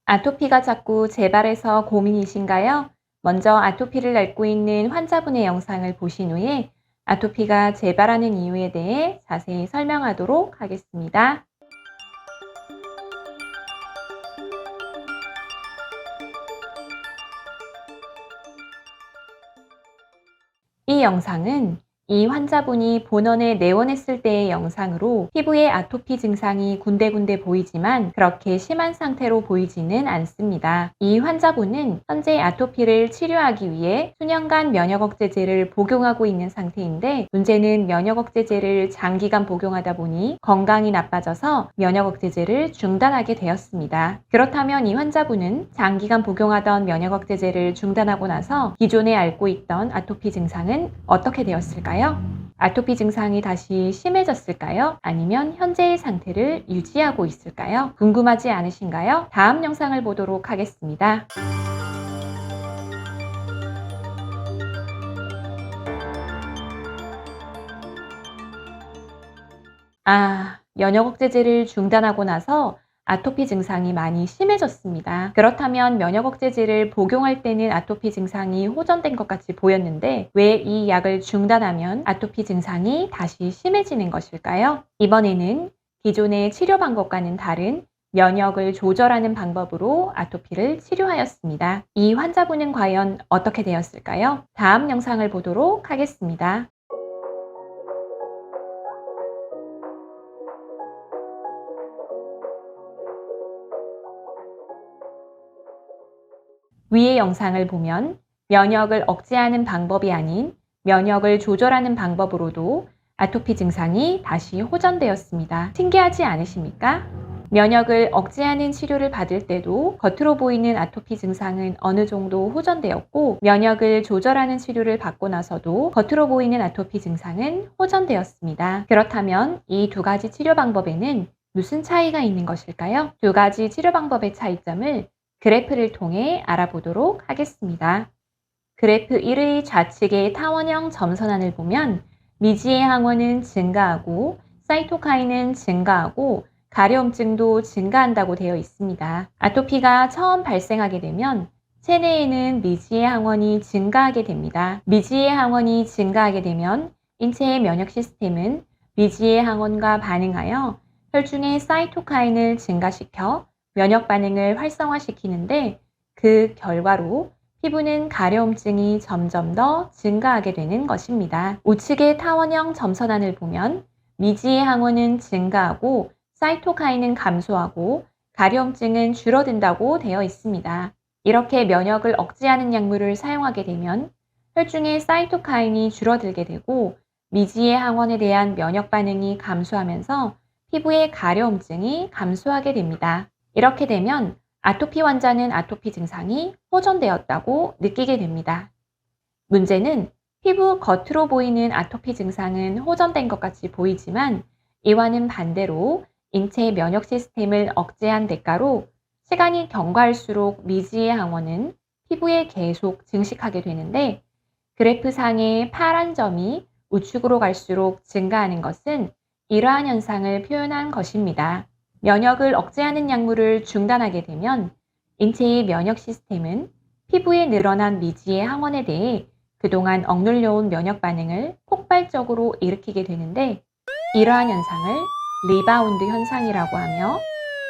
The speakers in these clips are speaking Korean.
아토피가 자꾸 재발해서 고민이신가요? 먼저 아토피를 앓고 있는 환자분의 영상을 보신 후에 아토피가 재발하는 이유에 대해 자세히 설명하도록 하겠습니다. 이 영상은 이 환자분이 본원에 내원했을 때의 영상으로 피부에 아토피 증상이 군데군데 보이지만 그렇게 심한 상태로 보이지는 않습니다. 이 환자분은 현재 아토피를 치료하기 위해 수년간 면역억제제를 복용하고 있는 상태인데, 문제는 면역억제제를 장기간 복용하다 보니 건강이 나빠져서 면역억제제를 중단하게 되었습니다. 그렇다면 이 환자분은 장기간 복용하던 면역억제제를 중단하고 나서 기존에 앓고 있던 아토피 증상은 어떻게 되었을까요? 아토피 증상이 다시 심해졌을까요? 아니면 현재의 상태를 유지하고 있을까요? 궁금하지 않으신가요? 다음 영상을 보도록 하겠습니다. 면역억제제를 중단하고 나서 아토피 증상이 많이 심해졌습니다. 그렇다면 면역억제제를 복용할 때는 아토피 증상이 호전된 것 같이 보였는데 왜 이 약을 중단하면 아토피 증상이 다시 심해지는 것일까요? 이번에는 기존의 치료 방법과는 다른 면역을 조절하는 방법으로 아토피를 치료하였습니다. 이 환자분은 과연 어떻게 되었을까요? 다음 영상을 보도록 하겠습니다. 위의 영상을 보면 면역을 억제하는 방법이 아닌 면역을 조절하는 방법으로도 아토피 증상이 다시 호전되었습니다. 신기하지 않으십니까? 면역을 억제하는 치료를 받을 때도 겉으로 보이는 아토피 증상은 어느 정도 호전되었고, 면역을 조절하는 치료를 받고 나서도 겉으로 보이는 아토피 증상은 호전되었습니다. 그렇다면 이 두 가지 치료 방법에는 무슨 차이가 있는 것일까요? 두 가지 치료 방법의 차이점을 그래프를 통해 알아보도록 하겠습니다. 그래프 1의 좌측의 타원형 점선안을 보면 미지의 항원은 증가하고 사이토카인은 증가하고 가려움증도 증가한다고 되어 있습니다. 아토피가 처음 발생하게 되면 체내에는 미지의 항원이 증가하게 됩니다. 미지의 항원이 증가하게 되면 인체의 면역 시스템은 미지의 항원과 반응하여 혈중의 사이토카인을 증가시켜 면역 반응을 활성화시키는데, 그 결과로 피부는 가려움증이 점점 더 증가하게 되는 것입니다. 우측의 타원형 점선안을 보면 미지의 항원은 증가하고 사이토카인은 감소하고 가려움증은 줄어든다고 되어 있습니다. 이렇게 면역을 억제하는 약물을 사용하게 되면 혈중의 사이토카인이 줄어들게 되고 미지의 항원에 대한 면역 반응이 감소하면서 피부의 가려움증이 감소하게 됩니다. 이렇게 되면 아토피 환자는 아토피 증상이 호전되었다고 느끼게 됩니다. 문제는 피부 겉으로 보이는 아토피 증상은 호전된 것 같이 보이지만 이와는 반대로 인체 면역 시스템을 억제한 대가로 시간이 경과할수록 미지의 항원은 피부에 계속 증식하게 되는데, 그래프상의 파란 점이 우측으로 갈수록 증가하는 것은 이러한 현상을 표현한 것입니다. 면역을 억제하는 약물을 중단하게 되면 인체의 면역 시스템은 피부에 늘어난 미지의 항원에 대해 그동안 억눌려온 면역 반응을 폭발적으로 일으키게 되는데, 이러한 현상을 리바운드 현상이라고 하며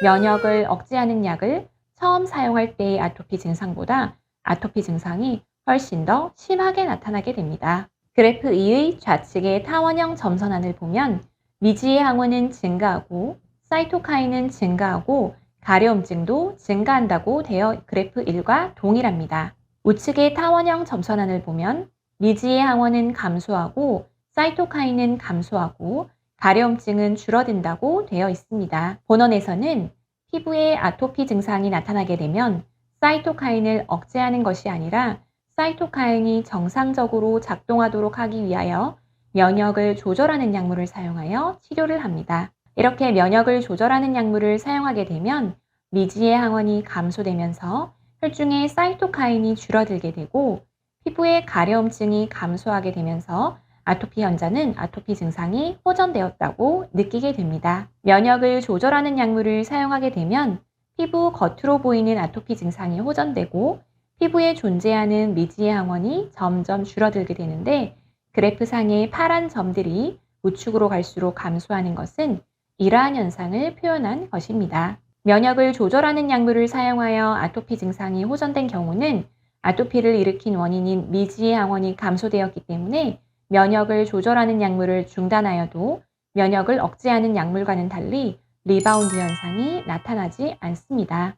면역을 억제하는 약을 처음 사용할 때의 아토피 증상보다 아토피 증상이 훨씬 더 심하게 나타나게 됩니다. 그래프 2의 좌측의 타원형 점선안을 보면 미지의 항원은 증가하고 사이토카인은 증가하고 가려움증도 증가한다고 되어 그래프 1과 동일합니다. 우측의 타원형 점선안을 보면 미지의 항원은 감소하고 사이토카인은 감소하고 가려움증은 줄어든다고 되어 있습니다. 본원에서는 피부에 아토피 증상이 나타나게 되면 사이토카인을 억제하는 것이 아니라 사이토카인이 정상적으로 작동하도록 하기 위하여 면역을 조절하는 약물을 사용하여 치료를 합니다. 이렇게 면역을 조절하는 약물을 사용하게 되면 미지의 항원이 감소되면서 혈중의 사이토카인이 줄어들게 되고 피부의 가려움증이 감소하게 되면서 아토피 환자는 아토피 증상이 호전되었다고 느끼게 됩니다. 면역을 조절하는 약물을 사용하게 되면 피부 겉으로 보이는 아토피 증상이 호전되고 피부에 존재하는 미지의 항원이 점점 줄어들게 되는데 그래프상의 파란 점들이 우측으로 갈수록 감소하는 것은 이러한 현상을 표현한 것입니다. 면역을 조절하는 약물을 사용하여 아토피 증상이 호전된 경우는 아토피를 일으킨 원인인 미지의 항원이 감소되었기 때문에 면역을 조절하는 약물을 중단하여도 면역을 억제하는 약물과는 달리 리바운드 현상이 나타나지 않습니다.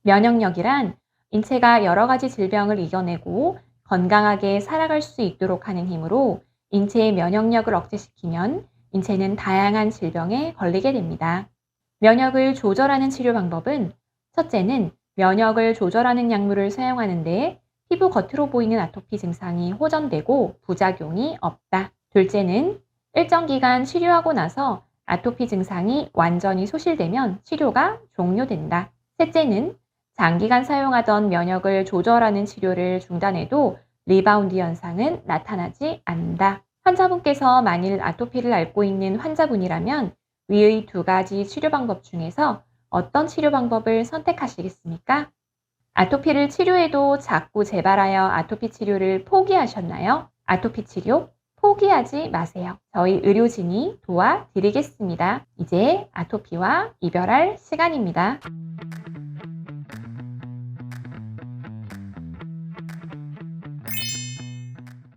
면역력이란 인체가 여러 가지 질병을 이겨내고 건강하게 살아갈 수 있도록 하는 힘으로 인체의 면역력을 억제시키면 인체는 다양한 질병에 걸리게 됩니다. 면역을 조절하는 치료 방법은 첫째는 면역을 조절하는 약물을 사용하는데 피부 겉으로 보이는 아토피 증상이 호전되고 부작용이 없다. 둘째는 일정 기간 치료하고 나서 아토피 증상이 완전히 소실되면 치료가 종료된다. 셋째는 장기간 사용하던 면역을 조절하는 치료를 중단해도 리바운드 현상은 나타나지 않는다. 환자분께서 만일 아토피를 앓고 있는 환자분이라면 위의 두 가지 치료 방법 중에서 어떤 치료 방법을 선택하시겠습니까? 아토피를 치료해도 자꾸 재발하여 아토피 치료를 포기하셨나요? 아토피 치료 포기하지 마세요. 저희 의료진이 도와드리겠습니다. 이제 아토피와 이별할 시간입니다.